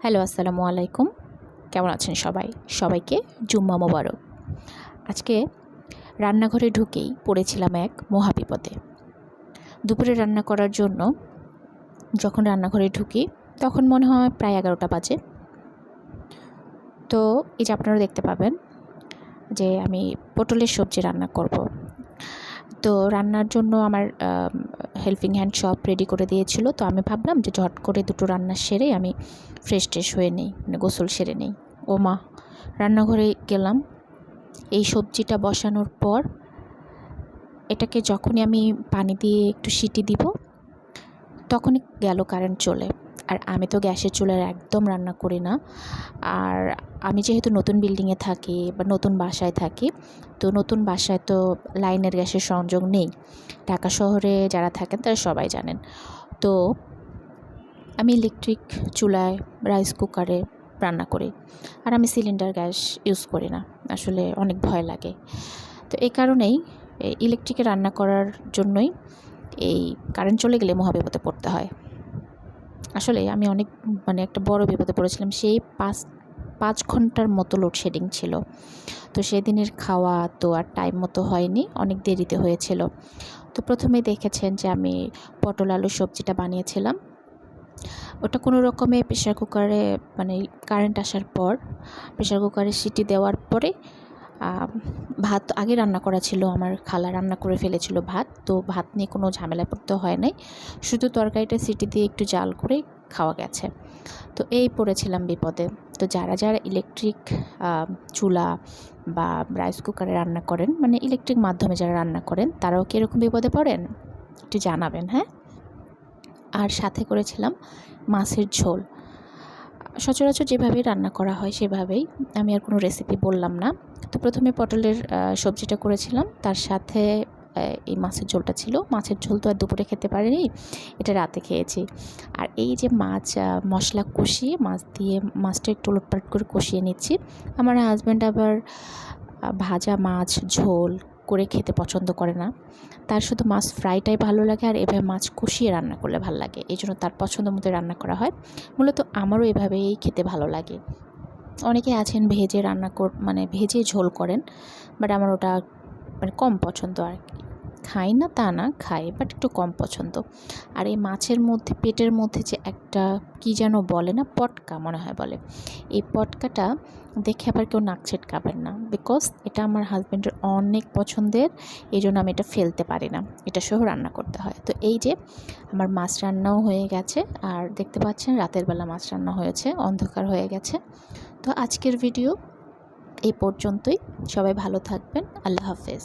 Hello, আসসালামু আলাইকুম। কেমন আছেন সবাই? সবাইকে জুম্মা মোবারক। আজকে রান্নাঘরে ঢুকেই পড়েছিলাম এক মহাবিপদে। দুপুরে রান্না করার জন্য যখন রান্নাঘরে ঢুকি তখন মনে হয় প্রায় 11টা বাজে। তো এই যে আপনারা দেখতে পাবেন যে আমি পটলের সবজি রান্না করব। তো রান্নার জন্য আমার হেল্পিং হ্যান্ড সব রেডি করে দিয়েছিল। তো আমি ভাবলাম যে ঝট করে দুটো রান্না সেরে আমি ফ্রেশ হয়ে নিই, মানে গোসল সেরে নিই। ও মা, রান্নাঘরে গেলাম। এই সবজিটা বসানোর পর এটাকে যখনই আমি পানি দিয়ে একটু সিটি দিব তখনই গেল কারেন্ট চলে। আর আমি তো গ্যাসের চুলায় একদম রান্না করি না। আর আমি যেহেতু নতুন বিল্ডিংয়ে থাকি বা নতুন বাসায় থাকি, তো নতুন বাসায় তো লাইনের গ্যাসের সংযোগ নেই। ঢাকা শহরে যারা থাকেন তারা সবাই জানেন। তো আমি ইলেকট্রিক চুলায়, রাইস কুকারে রান্না করি। আর আমি সিলিন্ডার গ্যাস ইউজ করি না, আসলে অনেক ভয় লাগে। তো এই কারণেই ইলেকট্রিকে রান্না করার জন্যই এই কারেন্ট চলে গেলে মহাবিপদে পড়তে হয়। আসলে আমি অনেক একটা বড় বিপদে পড়েছিলাম। সেই 5 ঘন্টার মতো লোডশেডিং ছিল। তো সেদিনের খাওয়া তো আর টাইম মতো হয়নি, অনেক দেরিতে হয়েছিল। তো প্রথমেই দেখেছেন যে আমি পটল আলুর সবজিটা বানিয়েছিলাম। ওটা কোনো রকমে প্রেশার কুকারে, কারেন্ট আসার পর প্রেশার কুকারে সিটি দেওয়ার পরে ভাত আগে রান্না করা ছিল, আমার খালা রান্না করে ফেলেছিল ভাত। তো ভাত নিয়ে কোনো ঝামেলা পড়তে হয় নাই, শুধু তরকারিটা সিটি দিয়ে একটু জাল করে খাওয়া গেছে। তো এই পড়েছিলাম বিপদে। তো যারা ইলেকট্রিক চুলা বা রাইস কুকারে রান্না করেন, ইলেকট্রিক মাধ্যমে যারা রান্না করেন, তারাও কি এরকম বিপদে পড়েন? একটু জানাবেন, হ্যাঁ। আর সাথে করেছিলাম মাছের ঝোল। সচরাচর যেভাবেই রান্না করা হয় সেভাবেই, আমি আর কোনো রেসিপি বললাম না। তো প্রথমে পটলের সবজিটা করেছিলাম, তার সাথে এই মাছের ঝোলটা ছিল। মাছের ঝোল তো আর দুপুরে খেতে পারিনি, এটা রাতে খেয়েছি। আর এই যে মাছ মশলা কষিয়ে মাছটা একটু ওলটপালট করে কষিয়ে নিচ্ছি। আমার হাজব্যান্ড আবার ভাজা মাছ ঝোল করে খেতে পছন্দ করে না, তার শুধু মাছ ফ্রাইটাই ভালো লাগে। আর এভাবে মাছ কষিয়ে রান্না করলে ভালো লাগে, এই জন্য তার পছন্দ মতো রান্না করা হয়। মূলত আমারও এভাবেই খেতে ভালো লাগে। অনেকে আছেন ভেজে ভেজে ঝোল করেন, বাট আমার ওটা কম পছন্দ আর কি। খাই না তা না, খাই, বাট একটু কম পছন্দ। আর এই মাছের মধ্যে পেটের মধ্যে যে একটা কী যেন বলে না, পটকা মনে হয় বলে, এই পটকাটা দেখে আবার কেউ নাক ছিটকাবেন না, বিকজ এটা আমার হাজব্যান্ডের অনেক পছন্দের। এই জন্য আমি এটা ফেলতে পারি না, এটা সহ রান্না করতে হয়। তো এই যে আমার মাছ রান্নাও হয়ে গেছে, আর দেখতে পাচ্ছেন রাতের বেলা মাছ রান্না হয়েছে, অন্ধকার হয়ে গেছে। তো আজকের ভিডিও এই পর্যন্তই। সবাই ভালো থাকবেন। আল্লাহ হাফেজ।